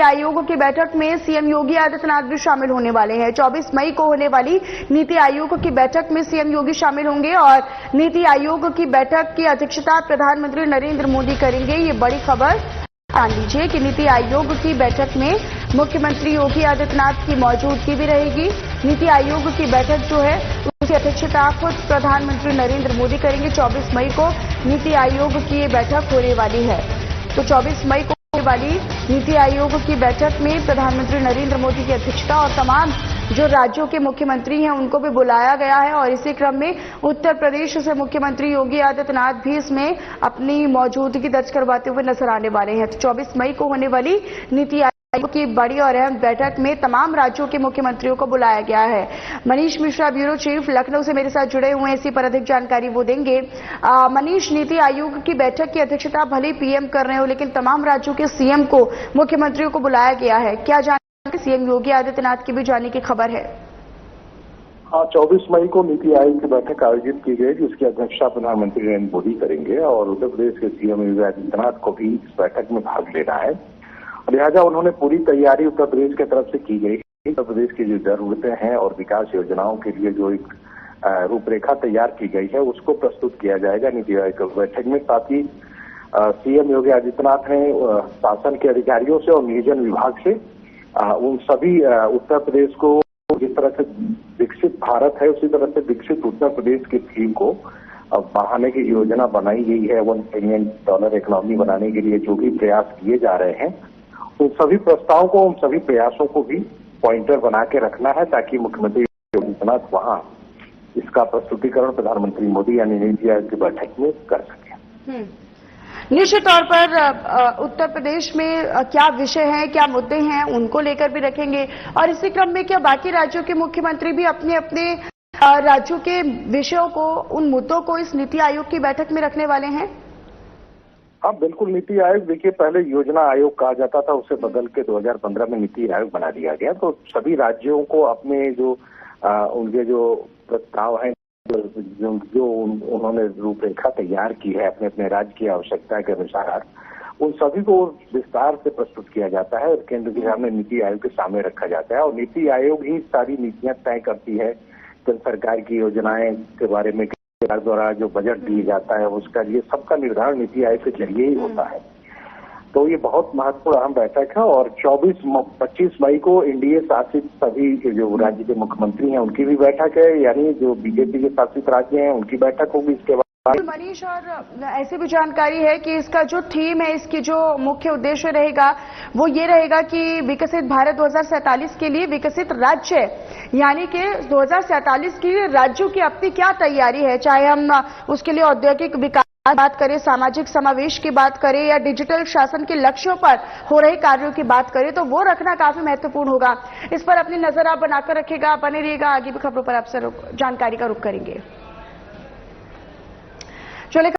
आयोग की बैठक में सीएम योगी आदित्यनाथ भी शामिल होने वाले हैं। 24 मई को होने वाली नीति आयोग की बैठक में सीएम योगी शामिल होंगे और नीति आयोग की बैठक की अध्यक्षता प्रधानमंत्री नरेंद्र मोदी करेंगे। ये बड़ी खबर जान लीजिए कि नीति आयोग की बैठक में मुख्यमंत्री योगी आदित्यनाथ की मौजूदगी भी रहेगी। नीति आयोग की बैठक जो है उसकी अध्यक्षता खुद प्रधानमंत्री नरेंद्र मोदी करेंगे। 24 मई को नीति आयोग की ये बैठक होने वाली है। तो 24 मई को वाली नीति आयोग की बैठक में प्रधानमंत्री नरेंद्र मोदी की अध्यक्षता और तमाम जो राज्यों के मुख्यमंत्री हैं उनको भी बुलाया गया है और इसी क्रम में उत्तर प्रदेश से मुख्यमंत्री योगी आदित्यनाथ भी इसमें अपनी मौजूदगी दर्ज करवाते हुए नजर आने वाले हैं। तो 24 मई को होने वाली नीति आयोग की बड़ी और अहम बैठक में तमाम राज्यों के मुख्यमंत्रियों को बुलाया गया है। मनीष मिश्रा, ब्यूरो चीफ, लखनऊ से मेरे साथ जुड़े हुए हैं। इसी पर अधिक जानकारी वो देंगे। मनीष, नीति आयोग की बैठक की अध्यक्षता भले पीएम कर रहे हो, लेकिन तमाम राज्यों के सीएम को, मुख्यमंत्रियों को बुलाया गया है। क्या जानकारी सीएम योगी आदित्यनाथ की भी जाने की खबर है? हाँ, 24 मई को नीति आयोग की बैठक आयोजित की गई, जिसकी अध्यक्षता प्रधानमंत्री नरेंद्र मोदी करेंगे और उत्तर प्रदेश के सीएम योगी आदित्यनाथ को भी इस बैठक में भाग लेना है। लिहाजा उन्होंने पूरी तैयारी उत्तर प्रदेश की तरफ से की गई। उत्तर प्रदेश की जो जरूरतें हैं और विकास योजनाओं के लिए जो एक रूपरेखा तैयार की गई है उसको प्रस्तुत किया जाएगा नीति आयोग की बैठक में। साथ ही सीएम योगी आदित्यनाथ ने शासन के अधिकारियों से और नियोजन विभाग से उन सभी उत्तर प्रदेश को जिस तरह से विकसित भारत है उसी तरह से विकसित उत्तर प्रदेश की थीम को बढ़ाने की योजना बनाई गई है। $1 ट्रिलियन इकोनॉमी बनाने के लिए जो भी प्रयास किए जा रहे हैं उन सभी प्रस्तावों को, उन सभी प्रयासों को भी पॉइंटर बना के रखना है ताकि मुख्यमंत्री योगी आदित्यनाथ वहां इसका प्रस्तुतिकरण प्रधानमंत्री मोदी यानी नीति आयोग की बैठक में कर सके। निश्चित तौर पर उत्तर प्रदेश में क्या विषय हैं, क्या मुद्दे हैं, उनको लेकर भी रखेंगे और इसी क्रम में क्या बाकी राज्यों के मुख्यमंत्री भी अपने अपने राज्यों के विषयों को, उन मुद्दों को इस नीति आयोग की बैठक में रखने वाले हैं? हाँ, बिल्कुल। नीति आयोग, देखिए, पहले योजना आयोग कहा जाता था, उसे बदल के 2015 में नीति आयोग बना दिया गया। तो सभी राज्यों को अपने जो उनके जो प्रस्ताव हैं, जो उन्होंने रूपरेखा तैयार की है अपने अपने राज्य की आवश्यकता के अनुसार, उन सभी को विस्तार से प्रस्तुत किया जाता है और केंद्र के सामने नीति आयोग के सामने रखा जाता है और नीति आयोग ही सारी नीतियां तय करती है। केंद्र सरकार की योजनाएं के बारे में सरकार द्वारा जो बजट दिया जाता है उसका, ये सबका निर्धारण नीति आयोग के जरिए ही होता है। तो ये बहुत महत्वपूर्ण अहम बैठक है और 25 मई को एनडीए शासित सभी जो राज्य के मुख्यमंत्री हैं उनकी भी बैठक है, यानी जो बीजेपी के शासित राज्य हैं उनकी बैठक होगी इसके बाद। मनीष, और ऐसी भी जानकारी है कि इसका जो थीम है, इसकी जो मुख्य उद्देश्य रहेगा वो ये रहेगा कि विकसित भारत 2047 के लिए विकसित राज्य, यानी कि 2047 की राज्यों की अपनी क्या तैयारी है, चाहे हम उसके लिए औद्योगिक विकास बात करें, सामाजिक समावेश की बात करें या डिजिटल शासन के लक्ष्यों पर हो रहे कार्यों की बात करें, तो वो रखना काफी महत्वपूर्ण होगा। इस पर अपनी नजर आप बनाकर रखिएगा, बने रहिएगा। आगे भी खबरों पर आपसे जानकारी का रुख करेंगे। चलिए।